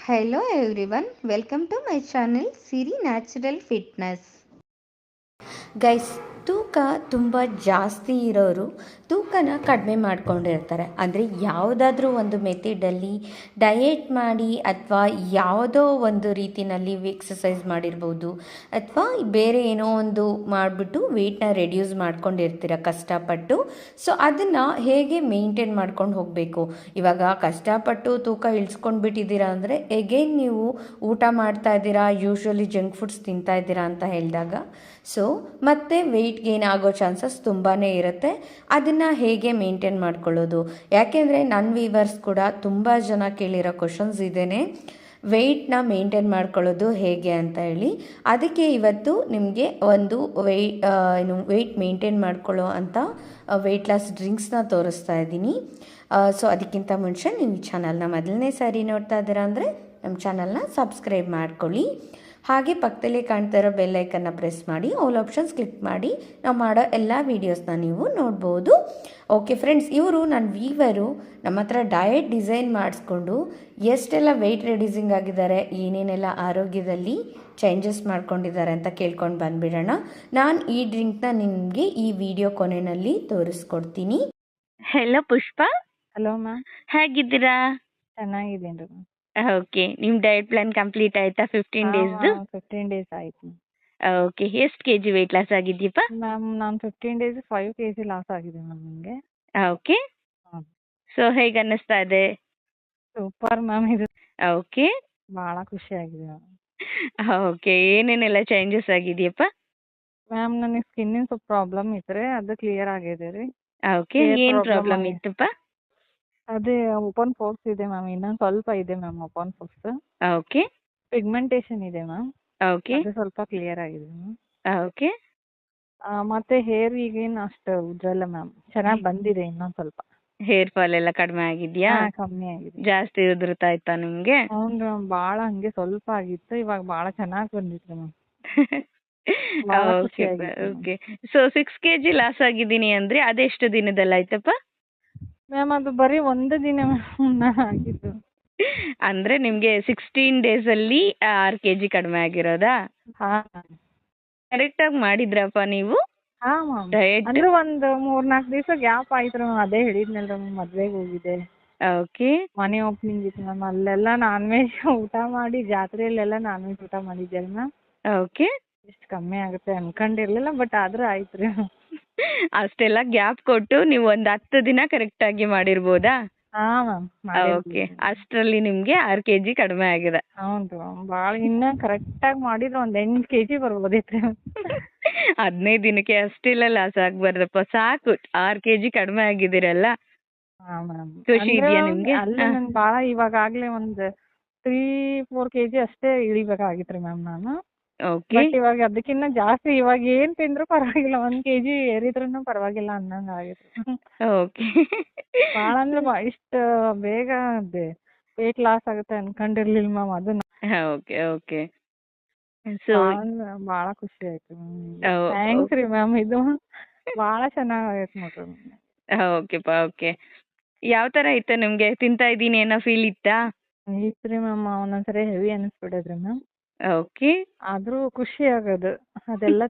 Hello everyone, welcome to my channel Siri Natural Fitness. Guys, ತೂಕ ತುಂಬ ಜಾಸ್ತಿ ಇರೋರು ತೂಕನ ಕಡಿಮೆ ಮಾಡ್ಕೊಂಡಿರ್ತಾರೆ. ಅಂದರೆ ಯಾವುದಾದ್ರೂ ಒಂದು ಮೆಥಡಲ್ಲಿ ಡಯೆಟ್ ಮಾಡಿ ಅಥವಾ ಯಾವುದೋ ಒಂದು ರೀತಿಯಲ್ಲಿ ಎಕ್ಸಸೈಸ್ ಮಾಡಿರ್ಬೋದು, ಅಥವಾ ಬೇರೆ ಏನೋ ಒಂದು ಮಾಡಿಬಿಟ್ಟು ವೆಯ್ಟ್ನ ರೆಡ್ಯೂಸ್ ಮಾಡ್ಕೊಂಡಿರ್ತೀರ ಕಷ್ಟಪಟ್ಟು. ಸೊ ಅದನ್ನು ಹೇಗೆ ಮೇಂಟೈನ್ ಮಾಡ್ಕೊಂಡು ಹೋಗಬೇಕು? ಇವಾಗ ಕಷ್ಟಪಟ್ಟು ತೂಕ ಇಳಿಸ್ಕೊಂಡು ಬಿಟ್ಟಿದ್ದೀರಾ ಅಂದರೆ ಎಗೇನ್ ನೀವು ಊಟ ಮಾಡ್ತಾ ಇದ್ದೀರಾ, ಯೂಶ್ವಲಿ ಜಂಕ್ ಫುಡ್ಸ್ ತಿಂತಾ ಇದ್ದೀರಾ ಅಂತ ಹೇಳಿದಾಗ ಸೊ ಮತ್ತೆ ವೆಯ್ಟ್ ಗೇನ್ ಆಗೋ ಚಾನ್ಸಸ್ ತುಂಬಾ ಇರುತ್ತೆ. ಅದನ್ನು ಹೇಗೆ ಮೇಂಟೈನ್ ಮಾಡ್ಕೊಳ್ಳೋದು? ಯಾಕೆಂದರೆ ನನ್ನ ವ್ಯೂವರ್ಸ್ ಕೂಡ ತುಂಬ ಜನ ಕೇಳಿರೋ ಕ್ವಶನ್ಸ್ ಇದೇನೆ, ವೆಯ್ಟ್ನ ಮೇಂಟೈನ್ ಮಾಡ್ಕೊಳ್ಳೋದು ಹೇಗೆ ಅಂತ ಹೇಳಿ. ಅದಕ್ಕೆ ಇವತ್ತು ನಿಮಗೆ ಒಂದು ವೆಯ್ಟ್ ಮೇಂಟೈನ್ ಮಾಡ್ಕೊಳ್ಳೋ ಅಂತ ವೆಯ್ಟ್ ಲಾಸ್ ಡ್ರಿಂಕ್ಸ್ನ ತೋರಿಸ್ತಾ ಇದ್ದೀನಿ. ಸೊ ಅದಕ್ಕಿಂತ ಮುಂಚೆ ನೀವು ಈ ಚಾನಲ್ನ ಮೊದಲನೇ ಸಾರಿ ನೋಡ್ತಾ ಇದ್ದೀರಾ ಅಂದರೆ ನಮ್ಮ ಚಾನಲ್ನ ಸಬ್ಸ್ಕ್ರೈಬ್ ಮಾಡ್ಕೊಳ್ಳಿ. ಹಾಗೆ ಪಕ್ಕದಲ್ಲೇ ಕಾಣ್ತಾ ಇರೋ ಬೆಲ್ಲೈಕನ್ನ ಪ್ರೆಸ್ ಮಾಡಿ ಆಲ್ ಆಪ್ಷನ್ಸ್ ಕ್ಲಿಕ್ ಮಾಡಿ ನಾವು ಮಾಡೋ ಎಲ್ಲ ವೀಡಿಯೋಸ್ನ ನೀವು ನೋಡ್ಬೋದು. ಓಕೆ ಫ್ರೆಂಡ್ಸ್, ಇವರು ನನ್ನ ವೀವರು ನಮ್ಮ ಹತ್ರ ಡಯಟ್ ಡಿಸೈನ್ ಮಾಡಿಸ್ಕೊಂಡು ಎಷ್ಟೆಲ್ಲ ವೆಯ್ಟ್ ರೆಡ್ಯೂಸಿಂಗ್ ಆಗಿದ್ದಾರೆ, ಏನೇನೆಲ್ಲ ಆರೋಗ್ಯದಲ್ಲಿ ಚೇಂಜಸ್ ಮಾಡ್ಕೊಂಡಿದ್ದಾರೆ ಅಂತ ಕೇಳ್ಕೊಂಡು ಬಂದುಬಿಡೋಣ. ನಾನು ಈ ಡ್ರಿಂಕ್ನ ನಿಮಗೆ ಈ ವಿಡಿಯೋ ಕೊನೆಯಲ್ಲಿ ತೋರಿಸ್ಕೊಡ್ತೀನಿ. ಹೆಲೋ ಪುಷ್ಪ. ಹಲೋ ಮ್ಯಾಮ್, ಹೇಗಿದ್ದೀರಾ? ಚೆನ್ನಾಗಿದ್ದೀನಿ ರೀ ಮ್ಯಾಮ್. ಓಕೆ, ನಿಮ್ಮ ಡಯಟ್ ಪ್ಲಾನ್ ಕಂಪ್ಲೀಟ್ ಆಯ್ತಾ? 15 ಡೇಸ್ದು? 15 ಡೇಸ್ ಆಯ್ತು ಓಕೆ, ಎಷ್ಟು ಕೆಜಿ ವೆಯ್ಟ್ ಲಾಸ್ ಆಗಿದ್ದೀಯಪ್ಪ? ಮ್ಯಾಮ್. ನಾನು 15 ಡೇಸ್ 5 kg ಲಾಸ್ ಆಗಿದೆ ಮ್ಯಾಮ್ ನನಗೆ. ಓಕೆ, ಸೊ ಹೇಗೆ ಅನ್ನಿಸ್ತಾ ಇದೆ? ಸೂಪರ್ ಮ್ಯಾಮ್, ಇದು ಓಕೆ, ಭಾಳ ಖುಷಿ ಆಗಿದೆ ಮ್ಯಾಮ್. ಓಕೆ, ಏನೇನೆಲ್ಲ ಚೇಂಜಸ್ ಆಗಿದೆಯಪ್ಪ? ಮ್ಯಾಮ್, ನನಗೆ ಸ್ಕಿನ್ನಿನ ಸ್ವಲ್ಪ ಪ್ರಾಬ್ಲಮ್ ಇತ್ತು ರೀ, ಅದು ಕ್ಲಿಯರ್ ಆಗಿದೆ ರೀ. ಓಕೆ, ಏನು ಪ್ರಾಬ್ಲಮ್ ಇತ್ತಪ್ಪ? ಅದೇ ಓಪನ್ ಪೋರ್ಸ್ ಇದೆ ಮ್ಯಾಮ್, ಇನ್ನೊಂದು ಸ್ವಲ್ಪ ಇದೆ ma'am open pores. Okay, pigmentation ಇದೆ ಮ್ಯಾಮ್. ಓಕೆ, ಅದು ಸ್ವಲ್ಪ ಕ್ಲಿಯರ್ ಆಗಿದೆ ಮ್ಯಾಮ್. ಓಕೆ, ಮತ್ತೆ ಹೇರ್ ಈಗೇನು ಅಷ್ಟು ಉಜ್ಜಲ್ಲ ಮ್ಯಾಮ್, ಚೆನ್ನಾಗಿ ಬಂದಿದೆ ಇನ್ನೊಂದು ಸ್ವಲ್ಪ. ಹೇರ್ ಫಾಲ್ ಎಲ್ಲ ಕಡಿಮೆ ಆಗಿದೆಯಾ? ಕಮ್ಮಿ ಆಗಿದೆ. ಜಾಸ್ತಿ ಉದುರುತ್ತಾ ಇತ್ತಾ ನಿಮಗೆ? ಹೌದು ಮ್ಯಾಮ್, ಭಾಳ ಹಂಗೆ ಸ್ವಲ್ಪ ಆಗಿತ್ತು, ಇವಾಗ ಭಾಳ ಚೆನ್ನಾಗಿ ಬಂದಿತ್ತು ma'am. Okay okay. So 6 kg loss ಆಗಿದ್ದೀನಿ ಅಂದರೆ ಅದೆಷ್ಟು ದಿನದಲ್ಲಿ ಆಯ್ತಪ್ಪ? ಮ್ಯಾಮ್, ಅದು ಬರೀ ಒಂದು ದಿನ ಮ್ಯಾಮ್ ಆಗಿದ್ದು. ಅಂದರೆ ನಿಮಗೆ 16 ಡೇಸಲ್ಲಿ 6 kg ಕಡಿಮೆ ಆಗಿರೋದಾ? ಹಾಂ ಕರೆಕ್ಟಾಗಿ ಮಾಡಿದ್ರಪ್ಪ ನೀವು ಹಾಂ ಮ್ಯಾಮ್. ಡಯಟ್? ಅಂದ್ರೆ ಒಂದು 3-4 ದಿವಸ ಗ್ಯಾಪ್ ಆಯ್ತು ಮ್ಯಾಮ್, ಅದೇ ಹೇಳಿದ್ನಲ್ಲ ಮ್ಯಾಮ್, ಮದ್ವೆಗೆ ಹೋಗಿದ್ದೆ. ಓಕೆ, ಮನೆ ಓಪನಿಂಗ್ ಇತ್ತು ಮ್ಯಾಮ್, ಅಲ್ಲೆಲ್ಲ ನಾನ್ ವೆಜ್ ಊಟ ಮಾಡಿ, ಜಾತ್ರೆಯಲ್ಲೆಲ್ಲ ನಾನ್ ವೆಜ್ ಊಟ ಮಾಡಿದ್ದೆ ಮ್ಯಾಮ್. ಓಕೆ, ಇಷ್ಟು ಕಮ್ಮಿ ಆಗುತ್ತೆ ಅನ್ಕೊಂಡಿರ್ಲಿಲ್ಲ, ಬಟ್ ಆದ್ರೂ ಆಯ್ತು ರೀ. ಅಷ್ಟೆಲ್ಲ ಗ್ಯಾಪ್ ಕೊಟ್ಟು ನೀವು ಒಂದು 10 ದಿನ ಕರೆಕ್ಟಾಗಿ ಮಾಡಿರ್ಬೋದಾ? ಹಾಂ ಮ್ಯಾಮ್. ಓಕೆ, ಅಷ್ಟರಲ್ಲಿ ನಿಮಗೆ 6 kg ಕಡಿಮೆ ಆಗಿದೆ. ಹೌದು ಮ್ಯಾಮ್, ಭಾಳ ಇನ್ನೂ ಕರೆಕ್ಟಾಗಿ ಮಾಡಿದ್ರೆ ಒಂದು 8 kg ಬರ್ಬೋದಿತ್ತು. 15 ದಿನಕ್ಕೆ ಅಷ್ಟೆಲ್ಲ ಲಾಸ್ ಆಗ್ಬಾರ್ದಪ್ಪ, ಸಾಕು 6 kg ಕಡಿಮೆ ಆಗಿದ್ದೀರಲ್ಲ. ಹಾಂ ಮ್ಯಾಮ್. ಖುಷಿ ಇದೆಯಾ ನಿಮ್ಗೆ? ಅಲ್ಲ, ನನ್ ಭಾಳ ಇವಾಗಲೇ ಒಂದು 3-4 kg ಅಷ್ಟೇ ಇಳಿಬೇಕಾಗಿತ್ತು ರೀ ಮ್ಯಾಮ್ ನಾನು. ಓಕೆ, ಬಟ್ ಇವಾಗ ಅದಕ್ಕಿಂತ ಜಾಸ್ತಿ, ಇವಾಗ ಏನ್ ತಿಂದ್ರು ಪರವಾಗಿಲ್ಲ, 1 kg ಏರಿದ್ರೂ ಪರವಾಗಿಲ್ಲ ಅನ್ನಂಗ ಆಗೈತೆ. ಓಕೆ. ಭಾಳ ಅಂದ್ರೆ ಇಷ್ಟು ಬೇಗ ವೇಟ್ ಲಾಸ್ ಆಗುತ್ತೆ ಅನ್ಕೊಂಡಿರ್ಲಿಲ್ಲ ಮ್ಯಾಮ್. ಅದನ್ನ ಓಕೆ ಓಕೆ. ಸೊ ಭಾಳ ಖುಷಿ ಆಯ್ತು ಮ್ಯಾಮ್. ಥ್ಯಾಂಕ್ಸ್ ರೀ ಮ್ಯಾಮ್, ಇದು ಭಾಳ ಚೆನ್ನಾಗೈತೆ ನೋಡ್ರಿ. ಓಕೆಪ್ಪ. ಓಕೆ, ಯಾವ ಥರ ಇತ್ತು ನಿಮಗೆ? ತಿಂತಾ ಇದ್ದೀನಿ ಏನೋ ಫೀಲ್ ಇತ್ತಾ? ಇತ್ತು ರೀ ಮ್ಯಾಮ್, ಒಂದೊಂದ್ಸರಿ ಹೆವಿ ಅನಿಸ್ಬಿಡೋದ್ರಿ ಮ್ಯಾಮ್. ಓಕೆ, ಆದ್ರೂ ಖುಷಿ ಆಗೋದು ಅದೆಲ್ಲ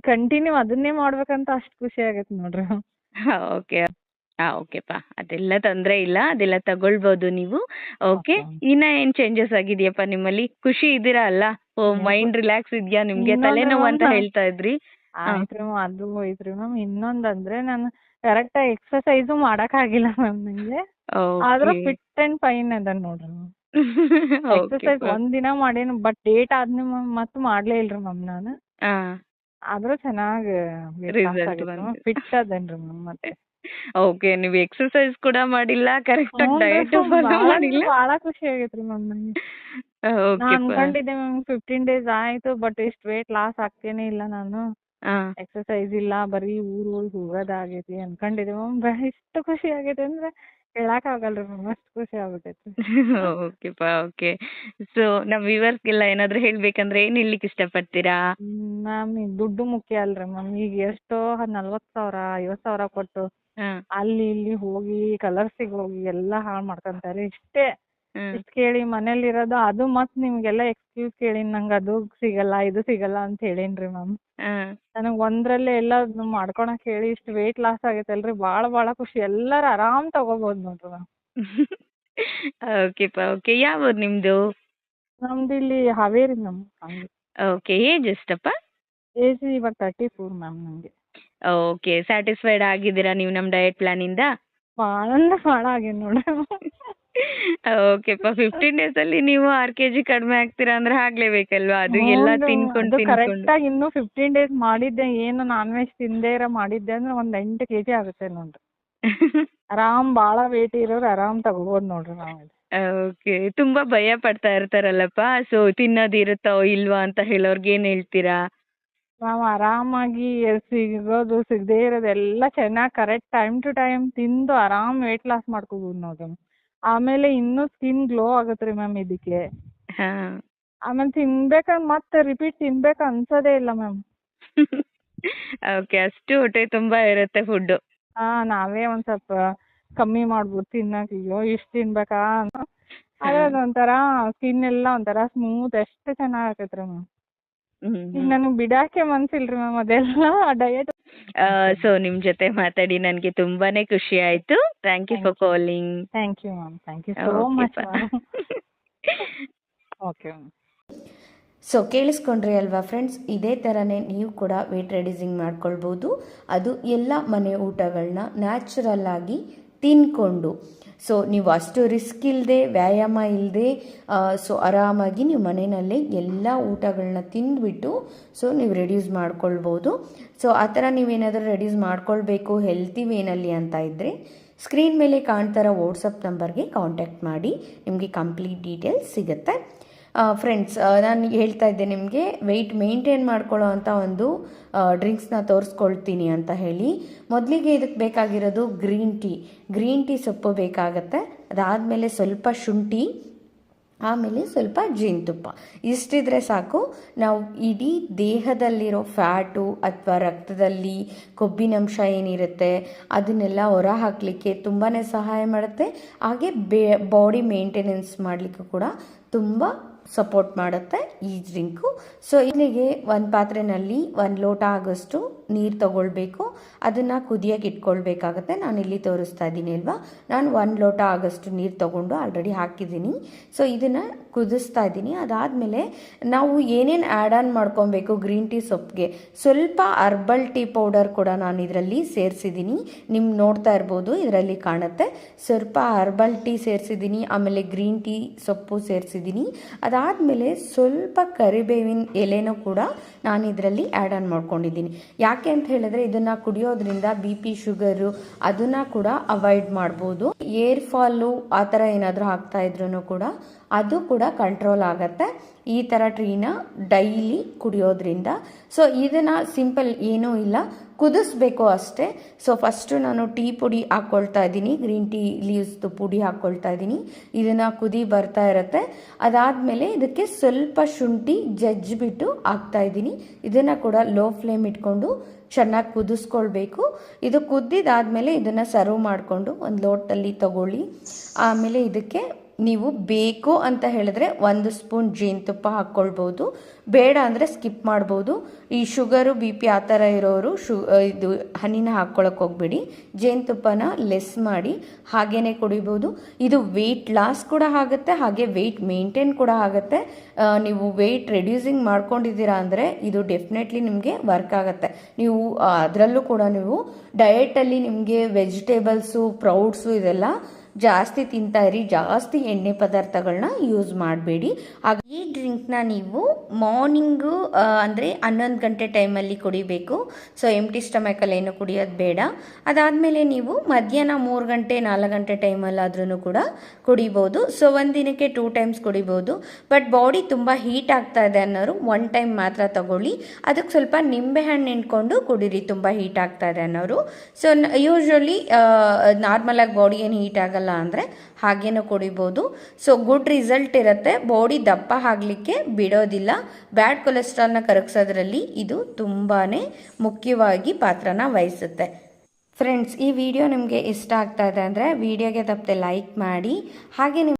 ಕಂಟಿನ್ಯೂ ಅದನ್ನೇ ಮಾಡ್ಬೇಕಂತ ಅಷ್ಟು ಖುಷಿ ಆಗೈತೆ ನೋಡ್ರಿ. ಓಕೆ. ಓಕೆಪ್ಪ, ಅದೆಲ್ಲ ತೊಂದರೆ ಇಲ್ಲ, ಅದೆಲ್ಲ ತಗೊಳ್ಬೋದು ನೀವು. ಓಕೆ, ಇನ್ನ ಏನ್ ಚೇಂಜಸ್ ಆಗಿದೆಯಪ್ಪ ನಿಮ್ಮಲ್ಲಿ? ಖುಷಿ ಇದ್ದೀರಾ ಅಲ್ಲ? ಓ, ಮೈಂಡ್ ರಿಲ್ಯಾಕ್ಸ್ ಇದೆಯಾ ನಿಮ್ಗೆ? ತಲೆನೋವು ಅಂತ ಹೇಳ್ತಾ ಇದ್ರಿ. ಆಯ್ತ್ರಿ ಮ್ಯಾಮ್, ಅದು ಹೋಯ್ತ್ರಿ ಮ್ಯಾಮ್. ಇನ್ನೊಂದಂದ್ರೆ ನಾನು ಕರೆಕ್ಟ್ ಎಕ್ಸರ್ಸೈಸು ಮಾಡಕ್ಕಾಗಿಲ್ಲ ಮ್ಯಾಮ್ ನಂಗೆ. ಆದ್ರೂ ಫಿಟ್ ಅಂಡ್ ಫೈನ್ ಅದ ನೋಡ್ರಿ ಮ್ಯಾಮ್. ಎಕ್ಸರ್ಸೈಸ್ ಒಂದಿನ ಮಾಡೇನು, ಬಟ್ ಡೇಟ್ ಆದ್ಮೇಲೆ ಮತ್ತೆ ಮಾಡ್ಲೇ ಇಲ್ರಿ ಮ್ಯಾಮ್ ನಾನು. ಆದ್ರೂ ಚೆನ್ನಾಗಿ ಫಿಟ್ ಅದೇನ್ರಿ ಮ್ಯಾಮ್. ಮತ್ತೆ ಓಕೆ, ನೀವು ಎಕ್ಸರ್ಸೈಸ್ ಕೂಡ ಮಾಡಿಲ್ಲ, ಕರೆಕ್ಟ್ ಆಗಿ ಡಯಟ್ ಫಾಲೋ ಮಾಡಿಲ್ಲ. ಭಾಳ ಖುಷಿ ಆಗೈತ್ರಿ ಮ್ಯಾಮ್ ನಂಗೆ. ನಾ ಅನ್ಕೊಂಡಿದ್ದೆ ಮ್ಯಾಮ್ 15 ಡೇಸ್ ಆಯ್ತು, ಬಟ್ ಇಷ್ಟು ವೇಟ್ ಲಾಸ್ ಆಗ್ತೇನೆ ಇಲ್ಲ ನಾನು. ಎಕ್ಸರ್ಸೈಸ್ ಇಲ್ಲ, ಬರೀ ಊರಿಗೆ ಹೋಗೋದಾಗೈತಿ ಅನ್ಕೊಂಡಿದ್ದೆ ಮ್ಯಾಮ್. ಇಷ್ಟು ಖುಷಿ ಆಗೈತೆ ಅಂದ್ರೆ ಹೇಳಕ್ ಆಗಲ್ರಿ ಮ್ಯಾಮ್, ಅಷ್ಟು ಖುಷಿ ಆಗ್ಬಿಟ್ಟೈತಿ. ಓಕೆಪ್ಪ. ಓಕೆ, ಸೊ ನಮ್ಮ ವ್ಯೂವರ್ಸ್ಗೆಲ್ಲ ಏನಾದ್ರು ಹೇಳ್ಬೇಕಂದ್ರೆ ಏನ್ ಹೇಳ್ಲಿಕ್ಕೆ ಇಷ್ಟಪಡ್ತೀರಾ? ಮ್ಯಾಮ್, ಈಗ ದುಡ್ಡು ಮುಖ್ಯ ಅಲ್ರಿ ಮ್ಯಾಮ್. ಈಗ ಎಷ್ಟೋ 40,000 50,000 ಕೊಟ್ಟು ಅಲ್ಲಿ ಇಲ್ಲಿ ಹೋಗಿ ಕಲರ್ಸಿಗೆ ಹೋಗಿ ಎಲ್ಲ ಹಾಳು ಮಾಡ್ಕೊಂತಾರೆ. ಇಷ್ಟೇ ಇಷ್ಟ್ ಕೇಳಿ ಮನೇಲಿರೋದು ಅದು ಮತ್ ನಿಮ್ಗೆಲ್ಲ ಎಕ್ಸ್ಕ್ಯೂಸ್ ಕೇಳಿ ನಂಗೆ ಅದು ಸಿಗಲ್ಲ ಇದು ಸಿಗಲ್ಲ ಅಂತ ಹೇಳೇನ್ರಿ ಮ್ಯಾಮ್. ನನಗ್ ಒಂದ್ರಲ್ಲೇ ಎಲ್ಲ ಮಾಡ್ಕೊಳಕ್ ಹೇಳಿ ಇಷ್ಟು ವೆಯ್ಟ್ ಲಾಸ್ ಆಗೈತಲ್ರಿ ಭಾಳ ಖುಷಿ. ಎಲ್ಲಾರು ಆರಾಮ್ ತಗೋಬಹುದು ನೋಡ್ರಿ ಮ್ಯಾಮ್. ಓಕೆಪ್ಪ ಓಕೆ. ಯಾವ ನಿಮ್ದು? ನಮ್ದು ಇಲ್ಲಿ ಹಾವೇರಿ ಮ್ಯಾಮ್. ಹಂಗೆ ಓಕೆ. ಏಜ್ ಎಷ್ಟಪ್ಪ? ಏಜ್ ಇವಾಗ 34 ಮ್ಯಾಮ್ ನಂಗೆ. ಓಕೆ. ಸ್ಯಾಟಿಸ್ಫೈಡ್ ಆಗಿದ್ದೀರಾ ನೀವು ನಮ್ಮ ಡಯಟ್ ಪ್ಲಾನ್ ಇಂದ? ಭಾಳ ಆಗೇನ್ ನೋಡ್ರಿ. ಓಕೆಪ್ಪ. 15 days ಅಲ್ಲಿ ನೀವು 6 kg ಕಡಿಮೆ ಆಗ್ತೀರಾ ಅಂದ್ರೆ ಆಗ್ಲೇಬೇಕಲ್ವಾ? ಅದು ಎಲ್ಲ ತಿನ್ಕೊಂಡು ಕರೆಕ್ಟ್ ಆಗಿ ಇನ್ನು 15 days ಮಾಡಿದ್ದೆ ಏನು ನಾನ್ ವೆಜ್ ತಿಂದೇ ಮಾಡಿದ್ದೆ ಅಂದ್ರೆ ಒಂದ್ 8 kg ಆಗುತ್ತೆ ನೋಡ್ರಿ. ಆರಾಮ್ ಭಾಳ ವೇಟ್ ಇರೋರು ಆರಾಮ್ ತಗೋಬಹುದು ನೋಡ್ರಿ ನಾವು. ಓಕೆ. ತುಂಬಾ ಭಯ ಪಡ್ತಾ ಇರ್ತಾರಲ್ಲಪ್ಪ, ಸೊ ತಿನ್ನೋದಿರುತ್ತೋ ಇಲ್ವಾ ಅಂತ ಹೇಳೋರ್ಗೆ ಏನ್ ಹೇಳ್ತೀರಾ? ನಾವು ಆರಾಮಾಗಿ ಸಿಗೋದು ಸಿಗದೇ ಇರೋದು ಎಲ್ಲ ಚೆನ್ನಾಗಿ ಕರೆಕ್ಟ್ ಟೈಮ್ ಟು ಟೈಮ್ ತಿಂದು ಆರಾಮ್ ವೇಟ್ ಲಾಸ್ ಮಾಡ್ಕೋಬಹುದು ನೋಡ್ರಿ. ಆಮೇಲೆ ಇನ್ನೂ ಸ್ಕಿನ್ ಗ್ಲೋ ಆಗತ್ರಿ ಮ್ಯಾಮ್ ಇದಕ್ಕೆ. ಹಾ. ಆಮೇಲೆ ತಿನ್ಬೇಕಂದ್ ಮತ್ತೆ ರಿಪೀಟ್ ತಿನ್ಬೇಕು ಅನ್ಸೋದೇ ಇಲ್ಲ ಮ್ಯಾಮ್. ಓಕೆ. ಅಷ್ಟು ಹೊಟ್ಟೆ ತುಂಬಾ ಇರುತ್ತೆ ಫುಡ್. ನಾವೇ ಒಂದ್ ಸ್ವಲ್ಪ ಕಮ್ಮಿ ಮಾಡ್ಬೋದು ತಿನ್ನಕ್. ಅಯ್ಯೋ ಇಷ್ಟ್ ತಿನ್ಬೇಕಾ ಅಂತ. ಆದ್ರೆ ಅದೊಂಥರ ಸ್ಕಿನ್ ಎಲ್ಲ ಒಂಥರ ಸ್ಮೂತ್ ಎಷ್ಟು ಚೆನ್ನಾಗ್ ಆಕೈತ್ರಿ ಮ್ಯಾಮ್. ಈಗ ನನಗ್ ಬಿಡಾಕೆ ಮನ್ಸಿಲ್ರಿ ಮ್ಯಾಮ್ ಅದೆಲ್ಲ ಡಯಟ್. ಸೊ ನಿಮ್ ಜೊತೆ ಮಾತಾಡಿ ನನ್ಗೆ ತುಂಬಾನೇ ಖುಷಿ ಆಯ್ತು. Thank you for calling. Thank you ma'am. Thank you so much ma'am. Okay ma'am. So ಕೇಳಿಸ್ಕೊಂಡ್ರಿ ಅಲ್ವಾ ಫ್ರೆಂಡ್ಸ್? ಇದೇ ಥರನೇ ನೀವು ಕೂಡ ವೇಟ್ ರೆಡ್ಯೂಸಿಂಗ್ ಮಾಡ್ಕೊಳ್ಬೋದು. ಅದು ಎಲ್ಲ ಮನೆ ಊಟಗಳನ್ನ ನ್ಯಾಚುರಲ್ ಆಗಿ ತಿನ್ಕೊಂಡು. ಸೊ ನೀವು ಅಷ್ಟು ರಿಸ್ಕ್ ಇಲ್ಲದೆ ವ್ಯಾಯಾಮ ಇಲ್ಲದೆ ಸೊ ಆರಾಮಾಗಿ ನೀವು ಮನೆಯಲ್ಲೇ ಎಲ್ಲ ಊಟಗಳನ್ನ ತಿಂದುಬಿಟ್ಟು ಸೊ ನೀವು ರೆಡ್ಯೂಸ್ ಮಾಡ್ಕೊಳ್ಬೋದು. ಸೊ ಆ ಥರ ನೀವೇನಾದರೂ ರೆಡ್ಯೂಸ್ ಮಾಡ್ಕೊಳ್ಬೇಕು ಹೆಲ್ತಿ ವೇನಲ್ಲಿ ಅಂತ ಇದ್ದರೆ ಸ್ಕ್ರೀನ್ ಮೇಲೆ ಕಾಣ್ತಾರೋ ವಾಟ್ಸಪ್ ನಂಬರ್ಗೆ ಕಾಂಟ್ಯಾಕ್ಟ್ ಮಾಡಿ, ನಿಮಗೆ ಕಂಪ್ಲೀಟ್ ಡೀಟೇಲ್ಸ್ ಸಿಗುತ್ತೆ. ಫ್ರೆಂಡ್ಸ್, ನಾನು ಹೇಳ್ತಾ ಇದ್ದೆ ನಿಮಗೆ ವೆಯ್ಟ್ ಮೇಂಟೈನ್ ಮಾಡ್ಕೊಳ್ಳೋ ಅಂಥ ಒಂದು ಡ್ರಿಂಕ್ಸ್ನ ತೋರಿಸ್ಕೊಳ್ತೀನಿ ಅಂತ ಹೇಳಿ. ಮೊದಲಿಗೆ ಇದಕ್ಕೆ ಬೇಕಾಗಿರೋದು ಗ್ರೀನ್ ಟೀ ಸೊಪ್ಪು ಬೇಕಾಗತ್ತೆ. ಅದಾದಮೇಲೆ ಸ್ವಲ್ಪ ಶುಂಠಿ, ಆಮೇಲೆ ಸ್ವಲ್ಪ ಜೇನುತುಪ್ಪ. ಇಷ್ಟಿದ್ರೆ ಸಾಕು. ನಾವು ಇಡೀ ದೇಹದಲ್ಲಿರೋ ಫ್ಯಾಟು ಅಥವಾ ರಕ್ತದಲ್ಲಿ ಕೊಬ್ಬಿನಂಶ ಏನಿರುತ್ತೆ ಅದನ್ನೆಲ್ಲ ಹೊರ ಹಾಕಲಿಕ್ಕೆ ತುಂಬಾ ಸಹಾಯ ಮಾಡುತ್ತೆ. ಹಾಗೆ ಬಾಡಿ ಮೇಂಟೆನೆನ್ಸ್ ಮಾಡಲಿಕ್ಕೂ ಕೂಡ ತುಂಬ ಸಪೋರ್ಟ್ ಮಾಡುತ್ತೆ ಈ ಡ್ರಿಂಕು. ಸೊ ಇಲ್ಲಿಗೆ ಒಂದು ಪಾತ್ರೆಯಲ್ಲಿ 1 ಲೋಟ ಆಗೋಷ್ಟು ನೀರು ತಗೊಳ್ಬೇಕು. ಅದನ್ನು ಕುದಿಯೋಕೆ ಇಟ್ಕೊಳ್ಬೇಕಾಗತ್ತೆ. ನಾನು ಇಲ್ಲಿ ತೋರಿಸ್ತಾ ಇದ್ದೀನಿ ಅಲ್ವಾ, ನಾನು 1 ಲೋಟ ಆಗೋಷ್ಟು ನೀರು ತಗೊಂಡು ಆಲ್ರೆಡಿ ಹಾಕಿದ್ದೀನಿ. ಸೊ ಇದನ್ನು ಕುದಿಸ್ತಾ ಇದ್ದೀನಿ. ಅದಾದಮೇಲೆ ನಾವು ಏನೇನು ಆ್ಯಡ್ ಆನ್ ಮಾಡ್ಕೊಬೇಕು ಗ್ರೀನ್ ಟೀ ಸೊಪ್ಪಿಗೆ, ಸ್ವಲ್ಪ ಹರ್ಬಲ್ ಟೀ ಪೌಡರ್ ಕೂಡ ನಾನು ಇದರಲ್ಲಿ ಸೇರಿಸಿದ್ದೀನಿ. ನಿಮ್ಮ ನೋಡ್ತಾ ಇರ್ಬೋದು, ಇದರಲ್ಲಿ ಕಾಣುತ್ತೆ. ಸ್ವಲ್ಪ ಹರ್ಬಲ್ ಟೀ ಸೇರಿಸಿದ್ದೀನಿ, ಆಮೇಲೆ ಗ್ರೀನ್ ಟೀ ಸೊಪ್ಪು ಸೇರಿಸಿದ್ದೀನಿ. ಅದಾದಮೇಲೆ ಸ್ವಲ್ಪ ಕರಿಬೇವಿನ ಎಲೆನೂ ಕೂಡ ನಾನು ಇದರಲ್ಲಿ ಆ್ಯಡ್ ಆನ್ ಮಾಡ್ಕೊಂಡಿದ್ದೀನಿ. ಯಾಕೆ ಅಂತ ಹೇಳಿದ್ರೆ ಇದನ್ನು ಕುಡಿಯೋದ್ರಿಂದ BP ಶುಗರು ಅದನ್ನು ಕೂಡ ಅವಾಯ್ಡ್ ಮಾಡ್ಬೋದು. ಏರ್ ಫಾಲು ಆ ಥರ ಏನಾದರೂ ಆಗ್ತಾ ಇದ್ರೂ ಕೂಡ ಅದು ಕೂಡ ಕಂಟ್ರೋಲ್ ಆಗುತ್ತೆ ಈ ಥರ ಟೀನ ಡೈಲಿ ಕುಡಿಯೋದ್ರಿಂದ. ಸೊ ಇದನ್ನು ಸಿಂಪಲ್ ಏನೂ ಇಲ್ಲ, ಕುದಿಸ್ಬೇಕು ಅಷ್ಟೇ. ಸೊ ಫಸ್ಟು ನಾನು ಟೀ ಪುಡಿ ಹಾಕ್ಕೊಳ್ತಾ ಇದ್ದೀನಿ, ಗ್ರೀನ್ ಟೀ ಲೀವ್ಸ್ದು ಪುಡಿ ಹಾಕ್ಕೊಳ್ತಾ ಇದ್ದೀನಿ. ಇದನ್ನು ಕುದಿ ಬರ್ತಾ ಇರುತ್ತೆ. ಅದಾದಮೇಲೆ ಇದಕ್ಕೆ ಸ್ವಲ್ಪ ಶುಂಠಿ ಜಜ್ಜಿಬಿಟ್ಟು ಹಾಕ್ತಾ ಇದ್ದೀನಿ. ಇದನ್ನು ಕೂಡ ಲೋ ಫ್ಲೇಮ್ ಇಟ್ಕೊಂಡು ಚೆನ್ನಾಗಿ ಕುದಿಸ್ಕೊಳ್ಬೇಕು. ಇದು ಕುದ್ದಿದ್ದಾದಮೇಲೆ ಇದನ್ನು ಸರ್ವ್ ಮಾಡಿಕೊಂಡು ಒಂದು ಲೋಟದಲ್ಲಿ ತಗೊಳ್ಳಿ. ಆಮೇಲೆ ಇದಕ್ಕೆ ನೀವು ಬೇಕು ಅಂತ ಹೇಳಿದ್ರೆ 1 ಸ್ಪೂನ್ ಜೇನುತುಪ್ಪ ಹಾಕ್ಕೊಳ್ಬೋದು, ಬೇಡ ಅಂದರೆ ಸ್ಕಿಪ್ ಮಾಡ್ಬೋದು. ಈ ಶುಗರು BP ಆ ಥರ ಇರೋರು ಇದು ಹನಿನ ಹಾಕ್ಕೊಳಕ್ಕೆ ಹೋಗ್ಬೇಡಿ, ಜೇನುತುಪ್ಪನ ಲೆಸ್ ಮಾಡಿ ಹಾಗೇ ಕುಡಿಬೋದು. ಇದು ವೆಯ್ಟ್ ಲಾಸ್ ಕೂಡ ಆಗುತ್ತೆ, ಹಾಗೆ ವೆಯ್ಟ್ ಮೇಂಟೈನ್ ಕೂಡ ಆಗುತ್ತೆ. ನೀವು ವೆಯ್ಟ್ ರೆಡ್ಯೂಸಿಂಗ್ ಮಾಡ್ಕೊಂಡಿದ್ದೀರಾ ಅಂದರೆ ಇದು ಡೆಫಿನೆಟ್ಲಿ ನಿಮಗೆ ವರ್ಕ್ ಆಗುತ್ತೆ. ನೀವು ಅದರಲ್ಲೂ ಕೂಡ ನೀವು ಡಯಟಲ್ಲಿ ನಿಮಗೆ ವೆಜಿಟೇಬಲ್ಸು ಪ್ರೌಟ್ಸು ಇದೆಲ್ಲ ಜಾಸ್ತಿ ತಿಂತಾ ಇರಿ, ಜಾಸ್ತಿ ಎಣ್ಣೆ ಪದಾರ್ಥಗಳನ್ನ ಯೂಸ್ ಮಾಡಬೇಡಿ. ಹಾಗೆ ಈ ಡ್ರಿಂಕ್ನ ನೀವು ಮಾರ್ನಿಂಗು ಅಂದರೆ 11 ಗಂಟೆ ಟೈಮಲ್ಲಿ ಕುಡಿಬೇಕು. ಸೊ ಎಂಟಿ ಸ್ಟಮಕಲ್ಲಿ ಏನು ಕುಡಿಯೋದು ಬೇಡ. ಅದಾದಮೇಲೆ ನೀವು ಮಧ್ಯಾಹ್ನ 3 ಗಂಟೆ 4 ಗಂಟೆ ಟೈಮಲ್ಲಾದ್ರೂ ಕೂಡ ಕುಡಿಬೋದು. ಸೊ ಒಂದು ದಿನಕ್ಕೆ 2 ಟೈಮ್ಸ್ ಕುಡಿಬೋದು. ಬಟ್ ಬಾಡಿ ತುಂಬ ಹೀಟ್ ಆಗ್ತಾ ಇದೆ ಅನ್ನೋರು 1 ಟೈಮ್ ಮಾತ್ರ ತಗೊಳ್ಳಿ. ಅದಕ್ಕೆ ಸ್ವಲ್ಪ ನಿಂಬೆಹಣ್ಣು ಹಿಂಡ್ಕೊಂಡು ಕುಡೀರಿ, ತುಂಬ ಹೀಟ್ ಆಗ್ತಾ ಇದೆ ಅನ್ನೋರು. ಸೊ ಯೂಶ್ವಲಿ ನಾರ್ಮಲಾಗಿ ಬಾಡಿ ಏನು ಹೀಟ್ ಆಗಲ್ಲ ಅಂದರೆ ಹಾಗೇನೂ ಕುಡಿಬೋದು. ಸೊ ಗುಡ್ ರಿಸಲ್ಟ್ ಇರುತ್ತೆ, ಬಾಡಿ ದಪ್ಪ ಆಗಲಿಕ್ಕೆ ಬಿಡೋದಿಲ್ಲ. ಬ್ಯಾಡ್ ಕೊಲೆಸ್ಟ್ರಾಲ್ನ ಕರಗಿಸೋದ್ರಲ್ಲಿ ಇದು ತುಂಬಾ ಮುಖ್ಯವಾಗಿ ಪಾತ್ರನ ವಹಿಸುತ್ತೆ. ಫ್ರೆಂಡ್ಸ್, ಈ ವಿಡಿಯೋ ನಿಮಗೆ ಇಷ್ಟ ಆಗ್ತಾ ಇದೆ ಅಂದರೆ ವಿಡಿಯೋಗೆ ತಪ್ಪದೆ ಲೈಕ್ ಮಾಡಿ. ಹಾಗೆ